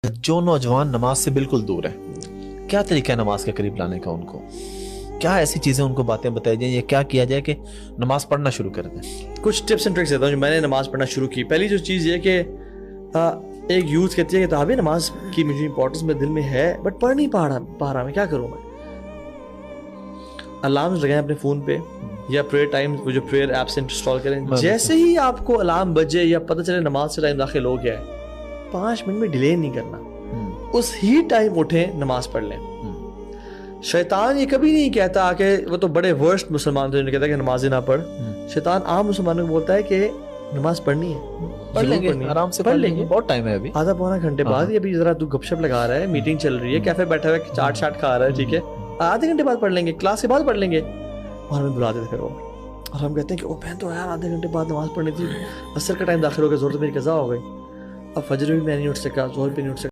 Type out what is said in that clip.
جو نوجوان نماز سے بالکل دور ہے، کیا طریقہ ہے نماز کے قریب لانے کا؟ ان کو کیا ایسی چیزیں ان کو باتیں بتائی جائیں یا کیا کیا جائے کہ نماز پڑھنا شروع کر دیں؟ کچھ ٹپس اینڈ ٹرکس دیتا ہوں جو میں نے نماز پڑھنا شروع کی. پہلی جو چیز یہ کہ ایک یوتھ کہتی ہے کہ تابع نماز کی مجھے امپورٹنس میرے دل میں ہے بٹ پڑھ نہیں پا رہا میں کیا کروں میں. الارمز لگائیں اپنے فون پہ یا پریئر ٹائم وہ جو پریئر ایپس انسٹال کریں. جیسے ہی آپ کو الارم بجے یا پتہ چلے نماز سے ٹائم داخل ہو گیا ہے 5 منٹ میں ڈیلے نہیں کرنا, اس ہی ٹائم اٹھیں نماز پڑھ لیں. شیطان یہ کبھی نہیں کہتا کہ وہ تو بڑے ورسٹ مسلمان تھے, کہتا ہے کہ نماز نہ پڑھ. شیطان عام مسلمانوں کو بولتا ہے کہ نماز پڑھنی ہے, پڑھ لیں گے آرام سے, پڑھ لیں گے, بہت ٹائم ہے ابھی, آدھا پونا گھنٹے بعد. ابھی ذرا تو گپ شپ لگا رہا ہے, میٹنگ چل رہی ہے, کیفے بیٹھا ہوا ہے, چاٹ شاٹ کھا رہا ہے, ٹھیک ہے, آدھے گھنٹے بعد پڑھ لیں گے, کلاس کے بعد پڑھ لیں گے. اور ہمیں بلا دیتے پھر وہ, اور ہم کہتے ہیں کہ او بہن تو یار آدھے گھنٹے بعد نماز پڑھنی تھی, عصر کا ٹائم داخل ہو گیا, زور تو میری قضا ہو گئی, اب فجر بھی میں نہیں اٹھ سکا, زہر بھی نہیں اٹھ سکا.